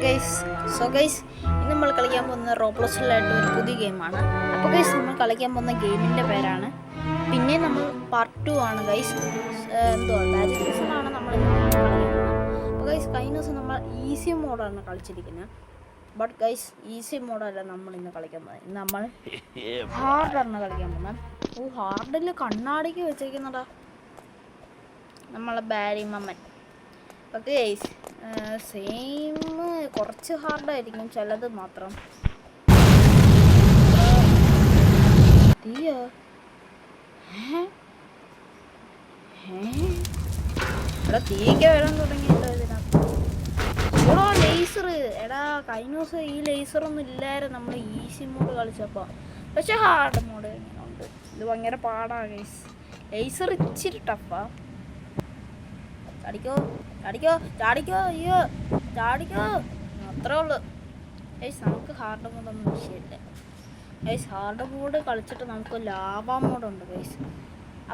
Guys guys ഇന്ന് നമ്മൾ കളിക്കാൻ പോകുന്ന റോബ്ലോക്സിലായിട്ട് ഒരു പുതിയ ഗെയിമാണ്. അപ്പോൾ ഗൈസ് നമ്മൾ കളിക്കാൻ പോകുന്ന ഗെയിമിൻ്റെ പേരാണ് പിന്നെ നമ്മൾ പാർട്ട് 2 ആണ് ഗൈസ്. മാജിക് സീസണാണ് നമ്മൾ കളിക്കുന്നത്. അപ്പോൾ ഗൈസ് കഴിഞ്ഞ ദിവസം നമ്മൾ ഈസി മോഡാണ് കളിച്ചിരിക്കുന്നത്. ബട്ട് ഗൈസ് ഈസി മോഡല്ല നമ്മൾ ഇന്ന് കളിക്കാൻ പോകുന്നത്. ഇന്ന് നമ്മൾ ഹാർഡാണ് കളിക്കാൻ പോകുന്നത്. ഹാർഡിൽ കണ്ണാടിക്ക് വെച്ചേക്കുന്നതാ നമ്മളെ ബാരിമമ്മൻ. ഓക്കെ ഗൈസ് സെയിം കുറച്ച് ഹാർഡായിരിക്കും, ചിലത് മാത്രം. എടാ തീയൊക്കെ വരാൻ തുടങ്ങിയിട്ടോ ഇതിനകത്ത്. ഓടോ ലേസർ. എടാ കഴിഞ്ഞ ദിവസം ഈ ലേസറൊന്നും ഇല്ലായിരുന്നു നമ്മൾ ഈസി മോഡ് കളിച്ചപ്പോൾ. പക്ഷെ ഹാർഡ് മോഡ് ഇങ്ങനെ ഉണ്ട്. ഇത് ഭയങ്കര പാടാണ് ഗൈസ്. ലേസർ ഇച്ചിരി ടഫാ. ചാടിക്കോ ചാടിക്കോ ചാടിക്കോ, അയ്യോ ചാടിക്കോ, അത്രേ ഉള്ളു ഗൈസ്. നമുക്ക് ഹാർഡ് മോഡൊന്നും വിഷയമില്ല ഗൈസ്. ഹാർഡ് മോഡ് കളിച്ചിട്ട് നമുക്ക് ലാവ മോഡുണ്ട് ഗൈസ്.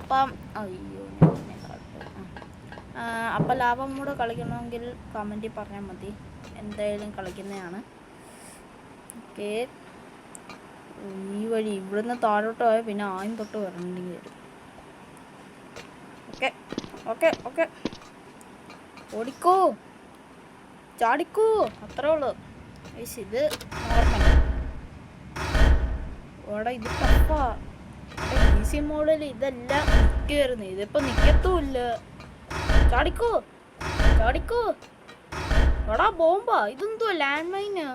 അപ്പം അയ്യോ അപ്പം ലാവ മോഡ് കളിക്കണമെങ്കിൽ കമൻറ്റിൽ പറഞ്ഞാൽ മതി, എന്തായാലും കളിക്കുന്നതാണ്. ഓക്കെ ഈ വഴി ഇവിടുന്ന് താഴോട്ട് പോയാൽ പിന്നെ ആദ്യം തൊട്ട് വരേണ്ടി വരും. ഓക്കെ ഓക്കെ ഓക്കെ ഓടിക്കോ ചാടിക്കോ, അത്രേ ഉള്ളു ഗൈസ്. ഇത് നോർമൽ. ഓടാ ഇത് ടഫാ. ഈസി മോഡിൽ ഇതെല്ലാം നിൽക്കുമായിരുന്നു, ഇതിപ്പോൾ നിൽക്കത്തുമില്ല. ചാടിക്കോ ചാടിക്കോ. എടാ ബോംബാ, ഇതെന്തുവാ ലാൻഡ് മൈന്.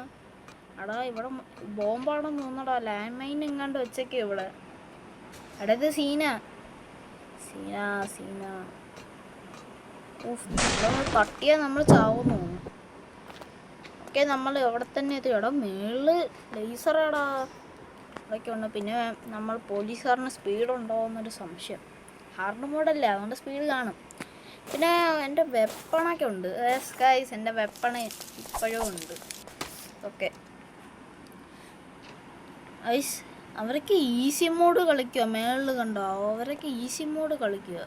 എടാ ഇവിടെ ബോംബാണെന്ന് തോന്നടാ, ലാൻഡ് മൈൻ എങ്ങാണ്ട് വെച്ചേക്കോ ഇവിടെ. എടാ ഇത് സീനാ സീനാ സീനാ. തട്ടിയാൽ നമ്മൾ ചാവുന്നു. ഓക്കെ നമ്മൾ എവിടെ തന്നെ എത്തി. എടാ മേളില് ലേസറാടാ അതൊക്കെ ഉണ്ട്. പിന്നെ നമ്മൾ പോലീസുകാരന് സ്പീഡുണ്ടോ എന്നൊരു സംശയം. ഹാർഡ് മോഡല്ലേ, അതുകൊണ്ട് സ്പീഡ് കാണും. പിന്നെ എൻ്റെ വെപ്പണൊക്കെ ഉണ്ട് ഗൈസ്. എൻ്റെ വെപ്പണ് ഇപ്പോഴും ഉണ്ട്. ഓക്കെ ഗൈസ് അവരൊക്കെ ഈസി മോഡ് കളിക്കുക. മേളിൽ കണ്ടോ, അവരൊക്കെ ഈസി മോഡ് കളിക്കുക.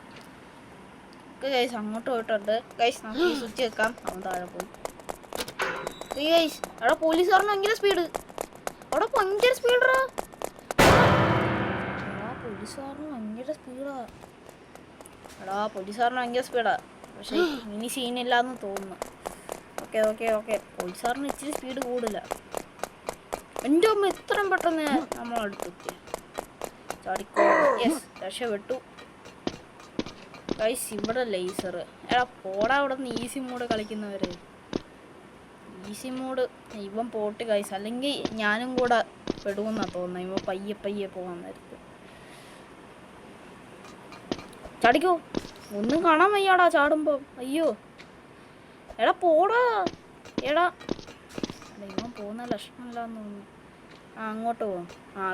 ഗൈസ് അങ്ങോട്ട് പോയിട്ടുണ്ട് ഗൈസ്. നമുക്ക് ഈ സ്വിച്ച് വെക്കാം, അവൻ താഴെ പോകും ഗൈസ്. എടാ പോലീസുകാരന് ഭയങ്കര സ്പീഡ്. അവിടെ ഭയങ്കര സ്പീഡാ. പോലീസുകാരന് ഭയങ്കര സ്പീഡാ. എടാ പോലീസുകാരന് ഭയങ്കര സ്പീഡാ. പക്ഷേ ഇനി സീനില്ലാന്ന് തോന്നുന്നു. ഓക്കെ ഓക്കെ ഓക്കെ പോലീസുകാരന് ഇച്ചിരി സ്പീഡ് കൂടുതല. എൻ്റെ അമ്മ ഇത്രയും പെട്ടെന്ന് നമ്മളടുത്തെത്തി. ചാടിക്കോ. യെസ് രക്ഷപ്പെട്ടു ഗൈസ്. ഇവിടെ ലേസർ. എടാ പോടാ അവിടെ നിന്ന് ഈസി മോഡ് കളിക്കുന്നവർ. ഈസി മോഡ് ഇവൻ പോട്ട് ഗൈസ്, അല്ലെങ്കിൽ ഞാനും കൂടെ പെടുമെന്നാണ് തോന്നുന്നത്. ഇവ പയ്യെ പയ്യെ പോകാൻ നേരത്ത്. ചാടിക്കോ, ഒന്നും കാണാൻ വയ്യാടാ ചാടുമ്പോൾ. അയ്യോ എടാ പോടാ. എടാ ഇവൻ പോകുന്ന ലക്ഷണമില്ലാന്ന് തോന്നുന്നു. അങ്ങോട്ട് പോവാം.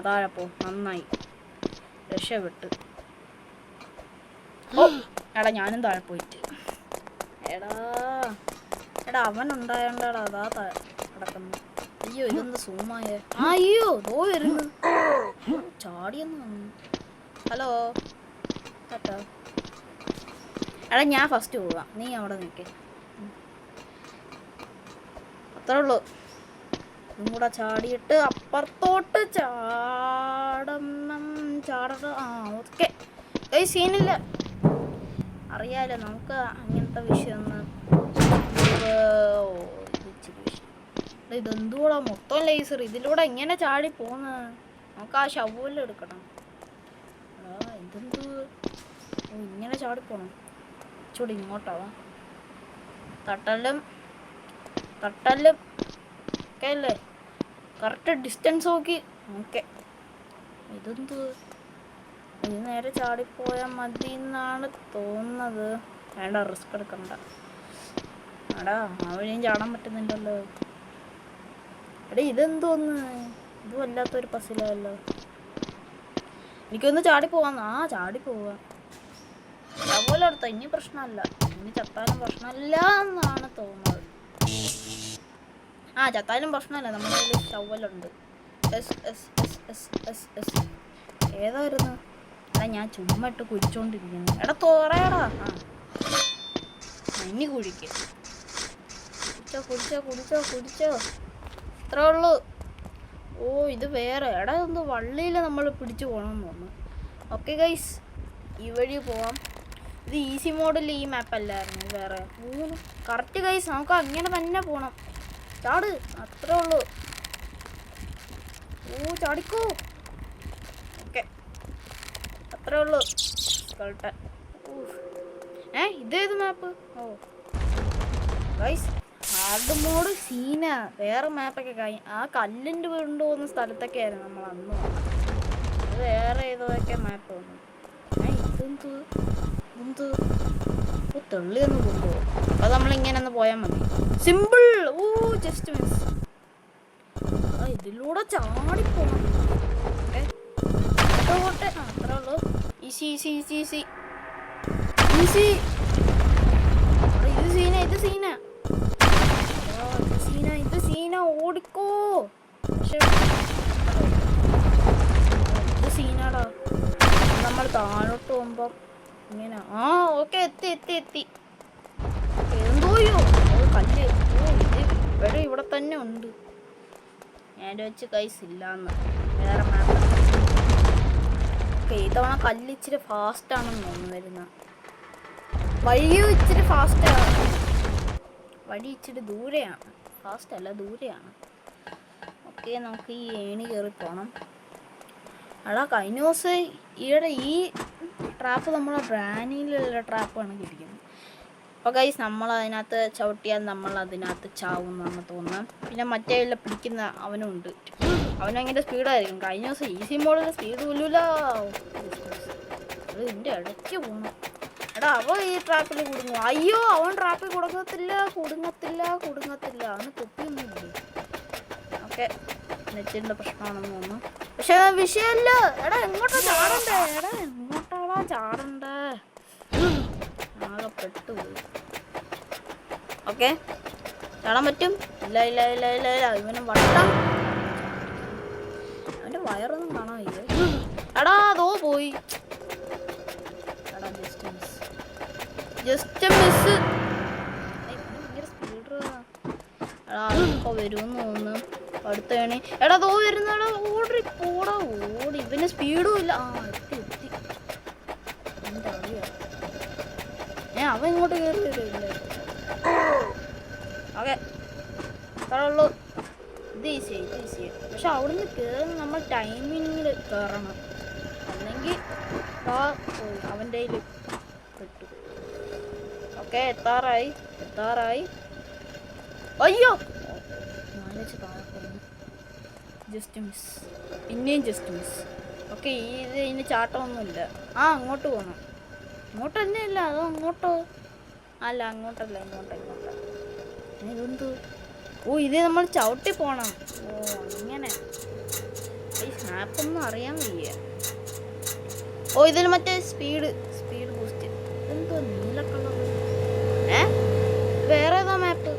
താഴെ പോ. നന്നായി രക്ഷപ്പെട്ട്. ഓ എടാ ഞാനും താഴെ പോയിട്ട്. എടാ എടാ അവൻ ഉണ്ടായോണ്ടാടാ അതാ കിടക്കുന്നു. അയ്യോ ഇതൊന്ന് സൂമായ. അയ്യോ ദോ വരുന്നു. ചാടിയെന്ന് വന്നു. ഹലോ കേട്ടോ. എടാ ഞാൻ ഫസ്റ്റ് പോവാം, നീ അവിടെ നിൽക്കേ. അത്രേ ഉള്ളൂ. ഇതും കൂടെ ചാടിയിട്ട് അപ്പുറത്തോട്ട് ചാടണം. ഓക്കെ ഏയ് സീനില്ല. അറിയാലോ നമുക്ക് അങ്ങനത്തെ വിഷയമൊന്നും. ഇതെന്തുകൂടാ മൊത്തം ലേസർ. ഇതിലൂടെ എങ്ങനെ ചാടി പോന്ന്. നമുക്ക് ആ ഷവ്വല് എടുക്കണം. ഇതെന്ത് ഇങ്ങനെ ചാടിപ്പോണം. ഇച്ചൂടെ ഇങ്ങോട്ടാവാ. തട്ടലും തട്ടലും ഓക്കെ അല്ലേ. കറക്റ്റ് ഡിസ്റ്റൻസ് നോക്കി. ഓക്കെ ഇതെന്ത് ഇത് നേരെ ചാടിപ്പോയാൽ മതി എന്നാണ് തോന്നുന്നത്. വേണ്ട റിസ്ക് എടുക്കണ്ട. എടാ ആ വഴിയും ചാടാൻ പറ്റുന്നില്ലല്ലോ. എടാ ഇതെന്തോന്ന്, ഇത് വല്ലാത്തൊരു പസിലല്ലോ. എനിക്കൊന്ന് ചാടിപ്പോവാന്ന്. ചാടിപ്പോവാ. അതുപോലെ അടുത്ത ഇനി പ്രശ്നമല്ല. ഇനി ചത്താലും പ്രശ്നമില്ല എന്നാണ് തോന്നുന്നത്. ചത്താലും പ്രശ്നമല്ല, നമ്മുടെ കയ്യിൽ ഷവ്വലുണ്ട്. ഏതായിരുന്നു. എടാ ഞാൻ ചുമ്മാ ഇട്ട് കുഴിച്ചോണ്ടിരിക്കുന്നു. എടാ തോറയടാ. ഇനി കുഴിക്ക്. കുടിച്ചോ ഇത്രേ ഉള്ളൂ. ഓ ഇത് വേറെ എടാ ഒന്ന് വള്ളിയിൽ നമ്മൾ പിടിച്ചു പോകണമെന്ന് തോന്നുന്നു. ഓക്കെ ഗൈസ് ഈ വഴി പോവാം. ഇത് ഈസി മോഡിൽ ഈ മാപ്പ് അല്ലായിരുന്നു, വേറെ കറക്റ്റ് ഗൈസ്. നമുക്ക് അങ്ങനെ തന്നെ പോകണം. ചാട് അത്രേ ഉള്ളൂ. ഓ ചാടിക്കോ. ഓക്കെ അത്രേ ഉള്ളൂ. കളട്ടെ. ഇതേത് മാപ്പ്? ഓ ഗൈസ് ഹാർഡ് മോഡ് സീനാ. വേറെ മാപ്പൊക്കെ കഴിഞ്ഞ ആ കല്ലിൻ്റെ വീണ്ടു പോകുന്ന സ്ഥലത്തൊക്കെ ആയിരുന്നു നമ്മൾ അന്ന് വന്നത്. അത് വേറെ ഏതൊക്കെ മാപ്പ് വന്നു. ഇതെന്ത് തെള്ളിയൊന്ന് കൊണ്ടുപോകും. അപ്പോൾ നമ്മളിങ്ങനെ ഒന്ന് പോയാൽ മതി. സിമ്പിൾ. ഓ ജസ്റ്റ് മിസ്. ഇതിലൂടെ ചാടിപ്പോണം. ഓക്കെ അത്രേ ഉള്ളൂ. ഈസി. ഇത് സീന ഓടിക്കോ. പക്ഷെ ഇത് സീനാടാ. നമ്മൾ താഴോട്ട് പോകുമ്പം ഇങ്ങനെ ഓക്കെ എത്തി. എന്തോയോ കല്ല്. ഇത് ഇവിടെ തന്നെ ഉണ്ട്. ഞാൻ വെച്ച് കൈസ് ഇല്ലാന്ന് വേറെ മാപ്പ്. ഓക്കെ ഇത്തവണ കല്ല് ഇച്ചിരി ഫാസ്റ്റാണെന്ന് തോന്നുന്നു വരുന്നത്. വഴിയും ഇച്ചിരി ഫാസ്റ്റാണ്. വഴി ഇച്ചിരി ദൂരെയാണ്, ഫാസ്റ്റ് അല്ല ദൂരെയാണ്. ഓക്കെ നമുക്ക് ഈ ഏണി കയറി പോകണം. എടാ കഴിഞ്ഞ ദിവസം ഈയിടെ ഈ ട്രാപ്പ് നമ്മളെ ബ്രാനിയിലുള്ള ട്രാപ്പാണ് ഇരിക്കുന്നത്. അപ്പോൾ ഗൈസ് നമ്മൾ അതിനകത്ത് ചവിട്ടിയാൽ നമ്മൾ അതിനകത്ത് ചാവും എന്നാണ് തോന്നുന്നത്. പിന്നെ മറ്റേ പിടിക്കുന്ന അവനുണ്ട്, അവനങ്ങനെ സ്പീഡായിരിക്കും. കഴിഞ്ഞ ദിവസം ഈസി മോഡിൽ സ്പീഡ് പോലുമില്ല. അത് ഇതിൻ്റെ ഇടയ്ക്ക് പോകണം. എടാ അവൻ ഈ ട്രാപ്പിൽ കുടുങ്ങും. അയ്യോ അവൻ ട്രാപ്പിൽ കുടുങ്ങത്തില്ല. അവന് തൊപ്പിയൊന്നുമില്ല. ഓക്കെ നെറ്റിൻ്റെ പ്രശ്നമാണെന്ന് തോന്നുന്നു. പക്ഷെ വിഷയമല്ല. എടാ എങ്ങോട്ടാ ചാടണ്ടേ? ആകെ പെട്ടുപോയി. ഓക്കെ ചാടാൻ പറ്റും. ഇല്ല ഇവന് വട്ടം. അവൻ്റെ വയറൊന്നും കാണാൻ വയ്യ. എടാ അതോ പോയി. എടാ ജസ്റ്റ് മിസ്. ഭയങ്കര സ്പീഡ്. എടാ ഇപ്പോൾ വരുമെന്ന് തോന്നുന്നു. അടുത്ത ഏണി. എടാ അതോ വരുന്നടാ. ഓടി. ഇവന് സ്പീഡും ഇല്ല. എത്തി. എന്താ അറിയാം. അവൻ ഇങ്ങോട്ട് കയറി വരില്ല. ഓക്കെ അത്രേ ഉള്ളൂ. ഇത് ഈസി. പക്ഷെ അവിടുന്ന് കയറി നമ്മൾ ടൈമിങ്ങിൽ കയറണം. അല്ലെങ്കിൽ അവൻ്റെ കയ്യിൽ പെട്ടു. ഓക്കെ എത്താറായി. അയ്യോ നാലച്ച് താഴെ ജസ്റ്റ് മിസ്. പിന്നെയും ജസ്റ്റ് മിസ്. ഓക്കെ ഇതിന് ചാട്ടമൊന്നുമില്ല. അങ്ങോട്ട് പോകണം. ഇങ്ങോട്ട് തന്നെയല്ല അതോ അങ്ങോട്ടോ? അല്ല അങ്ങോട്ടല്ല. ഇതെന്തു? ഇത് നമ്മൾ ചവിട്ടി പോണം. അങ്ങനെ ഈ സ്നാപ്പൊന്നും അറിയാൻ വയ്യ. ഇതിന് മറ്റേ സ്പീഡ് ബൂസ്റ്റ്. എന്തോ നീല കളർ. വേറെ ഏതാ മാപ്പ്?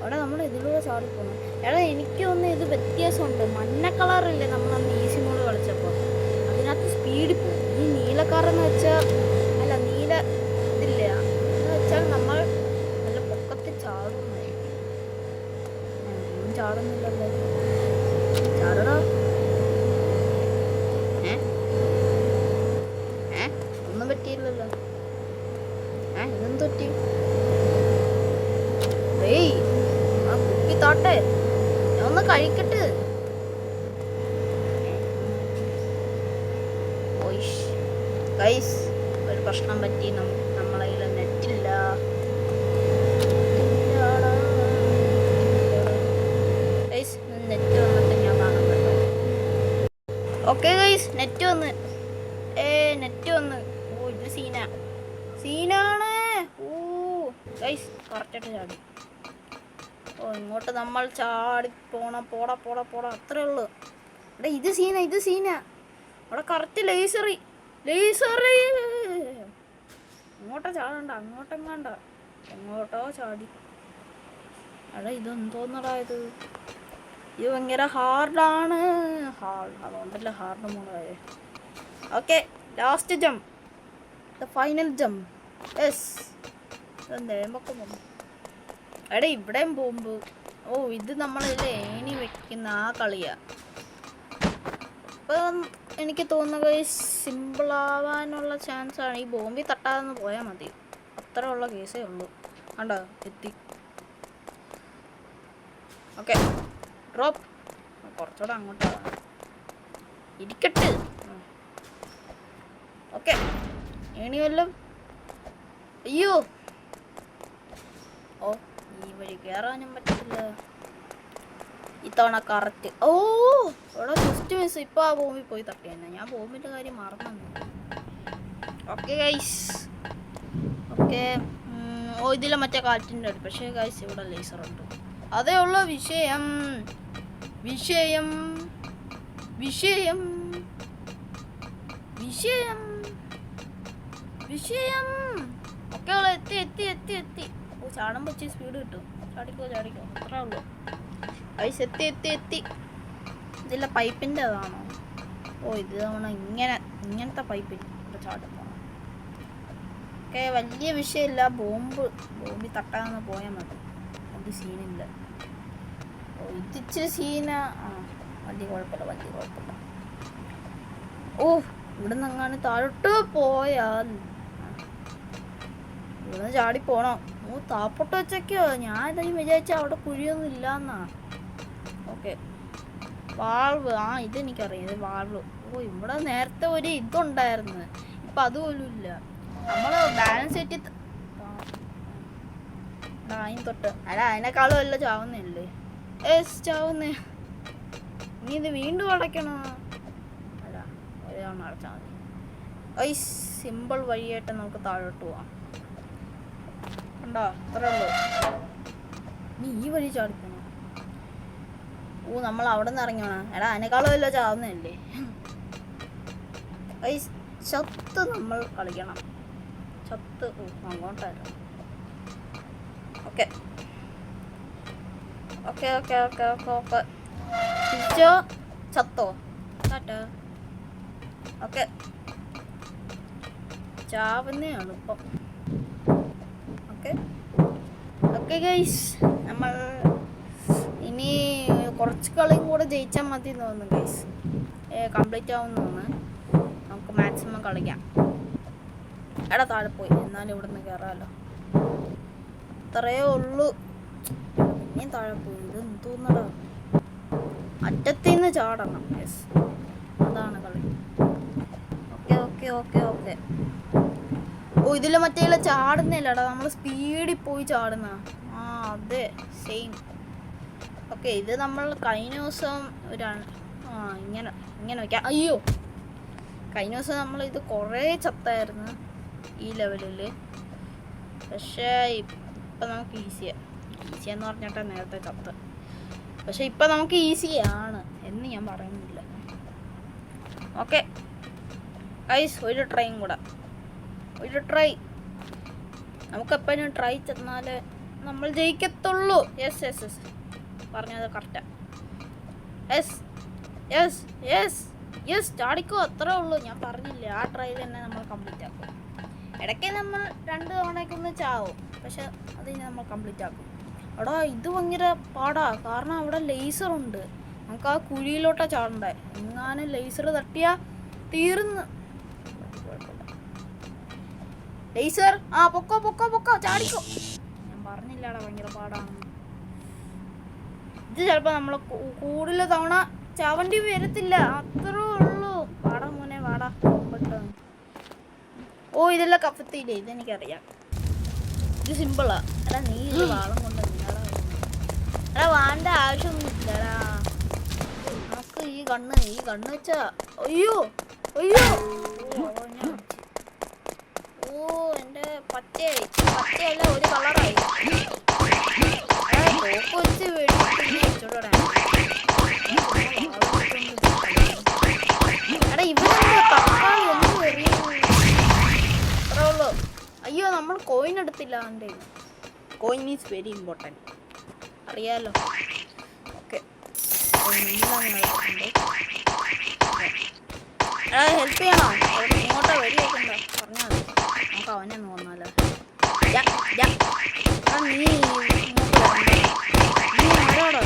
അവിടെ നമ്മൾ ഇതിലൂടെ ചാടി പോകണം. എടാ എനിക്ക് തോന്നുന്നു ഇത് വ്യത്യാസമുണ്ട്. മഞ്ഞ കളറില്ലേ നമ്മളന്ന് ഈസി മോഡ് കളിച്ചപ്പോൾ, അതിനകത്ത് സ്പീഡിൽ പോകും. ഈ നീല കളറെന്ന് വെച്ചാൽ അല്ല നീല ഇതില്ല എന്ന് വെച്ചാൽ നമ്മൾ നല്ല പൊക്കത്തിൽ ചാടുന്നതായിരിക്കും. ചാടുന്നില്ലല്ലോ. ചാടടാ. ഒന്നും പറ്റിയില്ലല്ലോ. ഇതൊന്നും പറ്റി. കുപ്പി തോട്ടെ ഞാൻ ഒന്ന് കഴിക്കട്ടെ. ഗൈസ് ഒരു പ്രശ്നം പറ്റി. നമ്മളെ കയ്യിൽ നെറ്റില്ല. നെറ്റ് വന്നിട്ട് ഞാൻ കാണാൻ പറ്റും. ഓക്കെ ഗൈസ് നെറ്റ് വന്ന്. ഇത് സീനാണ്. ഗൈസ് കറക്റ്റായിട്ട് ചാടി. ഇങ്ങോട്ട് നമ്മൾ ചാടി പോണം. പോടാ അത്രേ ഉള്ളൂ. എടാ ഇത് സീന. അവിടെ കറക്റ്റ് ലേസറി. ഇങ്ങോട്ടോ ചാടണ്ട, അങ്ങോട്ടെങ്ങാണ്ട. എങ്ങോട്ടോ ചാടി. എടാ ഇതെന്തോന്നടാ ഇത് ഭയങ്കര ഹാർഡാണ്. അതുകൊണ്ടല്ല ഹാർഡ് മോഡായേ. Okay last jump, the final jump. Yes നേമൊക്കെ പോകും. എടാ ഇവിടെയും ബോംബ്. ഓ ഇത് നമ്മളില്ലേ ഏണി വെക്കുന്ന ആ കളിയാ. ഇപ്പം എനിക്ക് തോന്നുന്നത് സിമ്പിളാവാനുള്ള ചാൻസാണ്. ഈ ബോംബിൽ തട്ടാതെ പോയാൽ മതി. അത്ര ഉള്ള കേസേ ഉള്ളൂ. കണ്ടോ എത്തി. Okay drop. കുറച്ചുകൂടെ അങ്ങോട്ടാണ് ഇരിക്കട്ടെ. ഓക്കെ ഏണി വല്ലതും. അയ്യോ ഓ ഈ വഴി കയറാനും പറ്റില്ല ഇത്തവണ കറക്റ്റ്. ഓ ഇവിടെ ജസ്റ്റ് മിസ്. ഇപ്പോൾ ആ ബോംബിൽ പോയി തട്ടി തന്നെ. ഞാൻ ബോംബിൻ്റെ കാര്യം മറന്നു. Okay guys. ഓക്കെ ഓ ഇതിലെ മറ്റേ കാറ്റിൻ്റെ അടുത്ത്. പക്ഷേ ഗൈസ് ഇവിടെ ലേസറുണ്ട്. അതേ ഉള്ള വിഷയം വിഷയം വിഷയം വിഷയം വിഷയം. ഒക്കെ ഉള്ള എത്തി എത്തി എത്തി എത്തി. ഓ ചാടം വെച്ച് സ്പീഡ് കിട്ടും. ചാടിക്കോ ചാടിക്കോ അത്രേ ഉള്ളൂ. ഐസ് എത്തി എത്തി എത്തി. ഇതിലെ പൈപ്പിൻ്റെ അതാണോ? ഓ ഇത് തവണ ഇങ്ങനത്തെ പൈപ്പിൽ ഇവിടെ ചാടും. ഓക്കെ വലിയ വിഷയമില്ല. ബോംബിൽ തട്ടാന്ന് പോയാൽ മതി. അത് സീനില്ല. ഓ ഇത് ഇച്ചിരി സീന. ആ വലിയ കുഴപ്പമില്ല. ഓ ഇവിടെ നിന്ന് അങ്ങനെ താഴോട്ട് പോയാൽ ഇവിടെ ചാടി പോണോ? ഓ താപ്പൊട്ട് വെച്ചൊക്കെയോ. ഞാൻ ഇതായി വിചാരിച്ച അവിടെ കുഴിയൊന്നും ഇല്ലാന്നാ. Okay valve. ആ ഇതെനിക്കറിയാം. ഇത് വാൾവ്. ഓ ഇവിടെ നേരത്തെ ഒരു ഇതുണ്ടായിരുന്നു. ഇപ്പം അതുപോലും ഇല്ല. നമ്മൾ ബാലൻസ് സെറ്റ് അതിന് തൊട്ട് അല്ല അതിനേക്കാളും എല്ലാം ചാവുന്നല്ലേ. ചാവുന്നേ. ഇനി ഇത് വീണ്ടും അടയ്ക്കണോ? അല്ല ഒരു തവണ അടച്ചാൽ മതി. ഐ സിമ്പിൾ വഴിയായിട്ട് നമുക്ക് താഴോട്ട് പോവാം. കണ്ടോ അത്രേ ഉള്ളൂ. നീ ഈ വഴി ചാടിക്കണോ? ഓ നമ്മൾ അവിടെ നിന്ന് ഇറങ്ങിയോണോ? എടാ അതിനേക്കാളും എല്ലാം ചാവുന്നല്ലേ. ഐ ചത്ത് നമ്മൾ കളിക്കണം. ചത്ത്. ഓ അങ്ങോട്ടായിരുന്നു. Okay okay okay okay okay okay തിരിച്ചോ ചത്തോ കേട്ടോ. ഓക്കെ ചാവുന്നേ ആണ് ഇപ്പം. ഓക്കെ ഓക്കെ ഗൈസ് നമ്മൾ ഇനി കുറച്ച് കളിയും കൂടെ ജയിച്ചാൽ മതി എന്ന് തോന്നുന്നു ഗൈസ്. കംപ്ലീറ്റ് ആവുമെന്ന് തോന്നുന്നു. നമുക്ക് മാക്സിമം കളിക്കാം. എടാ താഴെ പോയി. എന്നാലും ഇവിടെ നിന്ന് കയറാമല്ലോ. അത്രയേ ഉള്ളൂ. ഇനിയും താഴെ പോയി. ഇത് തോന്നടാ അറ്റത്തിന്ന് ചാടണം. യെസ് അതാണ് കളി. Okay okay okay okay. ഓ ഇതിൽ മറ്റേ ചാടുന്നില്ലടാ. നമ്മൾ സ്പീഡിൽ പോയി ചാടുന്ന. ആ അതെ സെയിം. ഓക്കെ ഇത് നമ്മൾ കഴിഞ്ഞ ദിവസം ഇങ്ങനെ വയ്ക്കാം. അയ്യോ കഴിഞ്ഞ ദിവസം നമ്മൾ ഇത് കുറേ ചത്തായിരുന്നു ഈ ലെവലിൽ. പക്ഷേ ഇപ്പം നമുക്ക് ഈസിയെന്ന് പറഞ്ഞിട്ട് നേരത്തെ ചത്ത്. പക്ഷെ ഇപ്പം നമുക്ക് ഈസിയാണ് എന്ന് ഞാൻ പറയുന്നില്ല. ഓക്കെ ഗൈസ് ഒരു ട്രൈയും കൂടെ. ഒരു ട്രൈ. നമുക്കെപ്പോഴും ട്രൈ ചെന്നാൽ നമ്മൾ ജയിക്കത്തുള്ളൂ. യെസ് യെസ് യെസ് പറഞ്ഞത് കറക്റ്റാണ്. യെസ് യെസ് യെസ് യെസ് ചാടിക്കോ അത്രേ ഉള്ളൂ. ഞാൻ പറഞ്ഞില്ലേ ആ ട്രൈ തന്നെ നമ്മൾ കംപ്ലീറ്റ് ആക്കും. ഇടയ്ക്ക് നമ്മൾ 2 തവണയൊക്കെ ചാവും. പക്ഷെ അത് നമ്മൾ കംപ്ലീറ്റ് ആക്കും. എടാ ഇത് ഭയങ്കര പാടാ. കാരണം അവിടെ ലേസറുണ്ട്. നമുക്ക് ആ കുഴിയിലോട്ടാണ് ചാടണ്ടേ. എങ്ങാനും ലേസർ തട്ടിയാൽ തീർന്ന്. ലേസർ ആ പൊക്കോ പൊക്കോ പൊക്കോ ചാടിക്കോ. ഞാൻ പറഞ്ഞില്ലാടാ ഭയങ്കര പാടാണെന്ന്. ഇത് ചിലപ്പോൾ നമ്മൾ കൂടുതൽ തവണ ചാവണ്ടി വരത്തില്ല. അത്രേ ഉള്ളൂ. വാടാ മോനെ വാടാ പെട്ടോ. ഓ ഇതെല്ലാം കപ്പത്തിയില്ലേ. ഇതെനിക്കറിയാം. ഇത് സിമ്പിളാ. എടാ നീ ഇത് വാളം കൊണ്ട് എടാ വാണ്ട ആവശ്യമൊന്നും ഇല്ലടാ. നമുക്ക് ഈ കണ്ണ് വെച്ചാ അയ്യോ അയ്യോ. ഓ എൻ്റെ പച്ചയല്ല ഒരു കളറായി. തോക്ക് വെച്ച് വെച്ചോടാ. എടാ ഇവിടെ തക്കാളി ഒന്നും അത്രേ ഉള്ളൂ. അയ്യോ നമ്മൾ കോയിൻ എടുത്തില്ല. എൻ്റെ കോയിൻ ഈസ് വെരി ഇമ്പോർട്ടൻറ്റ് അറിയാലോ. ഓക്കെ ഹെൽപ്പ് ചെയ്യണോ? ഇങ്ങോട്ടാ വെടി വെക്കണ്ട പറഞ്ഞാൽ മതി. നമുക്ക് അവനെ നോന്നാലോ. നീ ആരാടാ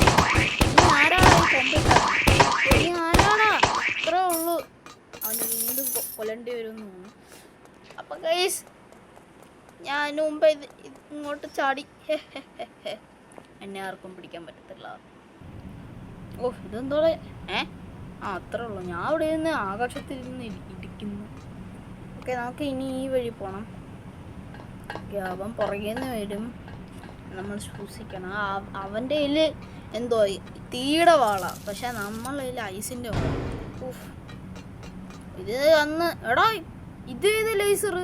നീ ആരാടാ ഇത്രേ ഉള്ളൂ. അവന് വീണ്ടും കൊല്ലണ്ടി വരുമെന്ന് തോന്നുന്നു. അപ്പം ഗൈസ് ഞാൻ മുമ്പ് ഇങ്ങോട്ട് ചാടി. എന്നെ ആർക്കും പിടിക്കാൻ പറ്റത്തില്ല. ഓ ഇതെന്തോടെ അത്രേ ഉള്ളൂ. ഞാൻ അവിടെ നിന്ന് ആകാശത്തിരുന്ന് ഇടിക്കുന്നു. ഓക്കെ നമുക്ക് ഇനി ഈ വഴി പോകണം. അവൻ പുറകെ നിന്ന് വരും, നമ്മൾ സൂക്ഷിക്കണം. അവൻ്റെ കയ്യിൽ എന്തോ തീയുടെ വാളാ, പക്ഷെ നമ്മളെ കയ്യിൽ ഐസിൻ്റെ വാള. ഇത് അന്ന് എടാ ഇത് ലേസർ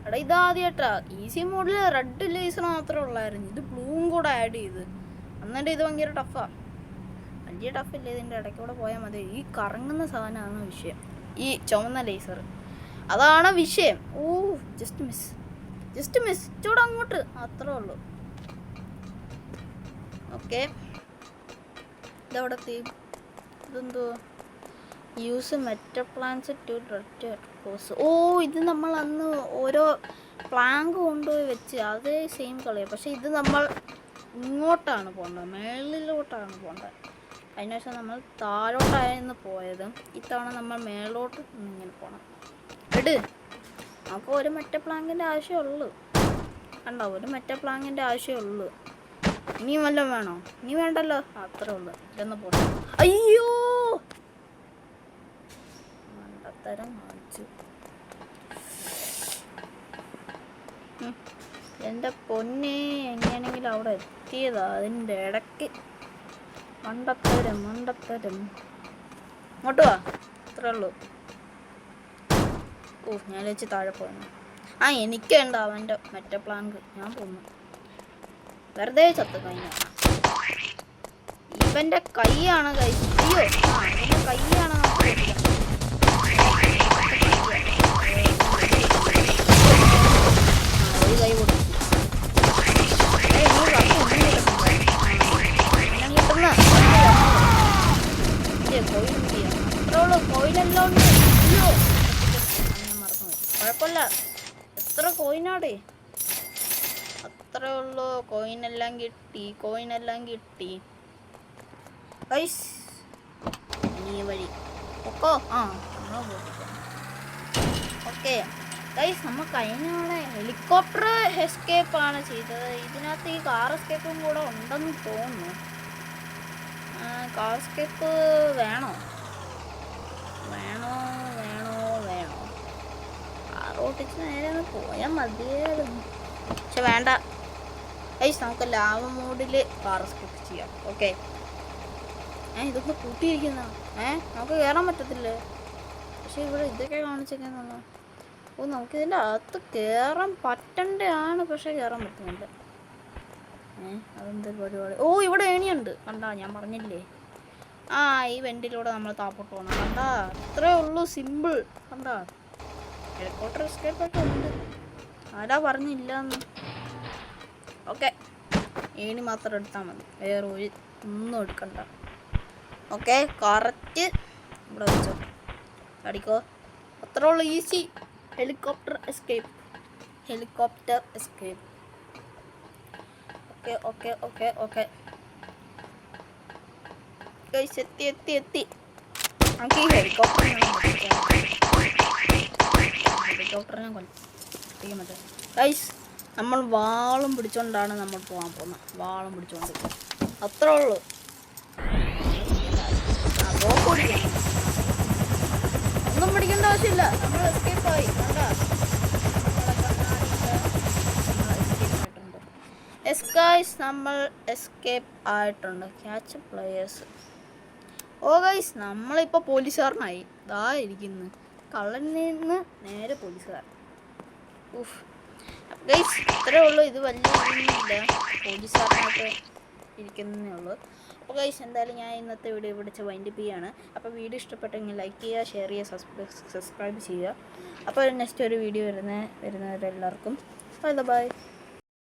എടാ ഇതാദ്യമായിട്ടാ. ഈസി മോഡിൽ റെഡ് ലേസർ മാത്രമേ ഉള്ളായിരുന്നു, ഇത് ബ്ലൂവും കൂടെ ആഡ് ചെയ്ത്. എന്നിട്ട് ഇത് ഭയങ്കര ടഫാ. വലിയ ടഫില്ല, ഇതിൻ്റെ ഇടയ്ക്കൂടെ പോയാൽ മതി. ഈ കറങ്ങുന്ന സാധനമാണ് വിഷയം, ഈ ചുവന്ന ലേസർ, അതാണ് വിഷയം. ജസ്റ്റ് മിസ് ചൂട് അങ്ങോട്ട് അത്രേ ഉള്ളൂ. ഓക്കെ ഇതവിടെ ഇതെന്തോ use metal plants to red cause. ഇത് നമ്മൾ അന്ന് ഓരോ പ്ലാങ്ക് കൊണ്ടുപോയി വെച്ച് അതേ സെയിം കളിയാണ്. പക്ഷേ ഇത് നമ്മൾ ഇങ്ങോട്ടാണ് പോകേണ്ടത്, മേളിലോട്ടാണ് പോകേണ്ടത്. അതിന് ശേഷം നമ്മൾ താഴോട്ടായിരുന്നു പോയത്, ഇത്തവണ നമ്മൾ മേലോട്ട് ഇങ്ങനെ പോകണം. നമുക്ക് ഒരു മെറ്റൽ പ്ലാങ്കിൻ്റെ ആവശ്യമുള്ളൂ. കണ്ടോ, ഒരു മെറ്റൽ പ്ലാങ്കിൻ്റെ ആവശ്യമുള്ളൂ. ഇനിയും വല്ലതും വേണോ? ഇനി വേണ്ടല്ലോ, അത്രേ ഉള്ളൂ. ഇതൊന്ന് പോട്ടെ. അയ്യോ മണ്ടത്തരം കാണിച്ചു. എൻ്റെ പൊന്നെ, എങ്ങനെയെങ്കിലും അവിടെ എത്തിയതാ. അതിൻ്റെ ഇടയ്ക്ക് മണ്ടത്തരം. ഇങ്ങോട്ട് വാ, അത്രേ ഉള്ളൂ. ഞാൻ വെച്ച് താഴെ പോന്നു. എനിക്ക് വേണ്ട അവൻ്റെ മറ്റേ പ്ലാങ്ക്. ഞാൻ പോന്നു, വെറുതെ ചത്ത് കഴിഞ്ഞ. ഇവൻ്റെ കൈയാണ് അയ്യോ ഇവൻ്റെ കൈയാണ്. ഒരു കൈ കൊടുത്തു. കോയിനെല്ലാം ഉണ്ട്. അയ്യോ കുഴപ്പമില്ല, എത്ര കോയിനാടേ, അത്രേ ഉള്ളൂ. കോയിനെല്ലാം കിട്ടി. ഗൈസ് ഇനി വഴി പൊക്കോ. ഓക്കെ ഗൈസ്, നമ്മൾ കഴിഞ്ഞ ഹെലികോപ്റ്റർ എസ്കേപ്പാണ് ചെയ്തത്. ഇതിനകത്ത് ഈ കാർ എസ്കേപ്പും കൂടെ ഉണ്ടെന്ന് തോന്നുന്നു. കാർ എസ്കേപ്പ് വേണോ? ഓട്ടിച്ച് നേരെ ഒന്ന് പോയാൽ മതിയായിരുന്നു, പക്ഷെ വേണ്ട ഗൈസ്. നമുക്ക് ലാവ മോഡിൽ കാർ സ്കിപ്പ് ചെയ്യാം. ഓക്കെ ഇതൊക്കെ കൂട്ടിയിരിക്കുന്ന നമുക്ക് കയറാൻ പറ്റത്തില്ലേ? പക്ഷെ ഇവിടെ ഇതൊക്കെ കാണിച്ചേക്കുന്നു. നമുക്കിതിൻ്റെ അകത്ത് കയറാൻ പറ്റണ്ടാണ്, പക്ഷെ കയറാൻ പറ്റുന്നുണ്ട്. അതെന്തൊരു പരിപാടി? ഇവിടെ ഏണിയുണ്ട് കണ്ടാ, ഞാൻ പറഞ്ഞില്ലേ. ഈ വെൻറ്റിലൂടെ നമ്മൾ താപ്പോട്ട് പോകണം. കണ്ടാ, അത്രേ ഉള്ളൂ, സിമ്പിൾ. കണ്ടാ, ഹെലികോപ്റ്റർ എസ്കേപ്പൊക്കെ ഉണ്ട്, ആരാ പറഞ്ഞില്ലാന്ന്. ഓക്കെ ഏണി മാത്രം എടുത്താൽ മതി, വേറെ ഒന്നും എടുക്കണ്ട. ഓക്കെ കറക്റ്റ് ഇവിടെ വെച്ചോ, അടിക്കോ. അത്രേ ഉള്ളൂ, easy. Helicopter escape. Okay guys, എത്തി. നമുക്ക് ഈ ഹെലികോപ്റ്ററിനെ കൊല്ലിക്കാൻ പറ്റും. ഗൈസ് നമ്മൾ വാളും പിടിച്ചോണ്ടാണ് നമ്മൾ പോകാൻ പോകുന്നത്. വാളും പിടിച്ചോണ്ട് അത്രേ ഉള്ളൂ. ഒന്നും പിടിക്കേണ്ട ആവശ്യമില്ല, നമ്മൾ എസ്കേപ്പായി. നമ്മൾ എസ്കേപ്പ് ആയിട്ടുണ്ട്. Catch players. ഗൈസ് നമ്മളിപ്പോൾ പോലീസുകാരനായി. ഇതാ ഇരിക്കുന്നു, കള്ളനിൽ നിന്ന് നേരെ പോലീസുകാരൻ. ഗൈസ് ഇത്രേ ഉള്ളൂ, ഇത് വലിയ ഒന്നുമില്ല, പോലീസുകാരനായിട്ട് ഇരിക്കുന്നതേ ഉള്ളൂ. അപ്പോൾ ഗൈസ് എന്തായാലും ഞാൻ ഇന്നത്തെ വീഡിയോ ഇവിടെ വൈൻഡപ്പ് ചെയ്യാണ്. അപ്പോൾ വീഡിയോ ഇഷ്ടപ്പെട്ടെങ്കിൽ ലൈക്ക് ചെയ്യുക, ഷെയർ ചെയ്യുക, സബ്സ്ക്രൈബ് ചെയ്യുക. അപ്പോൾ നെക്സ്റ്റ് ഒരു വീഡിയോ വരുന്നവരെല്ലാവർക്കും ബൈ.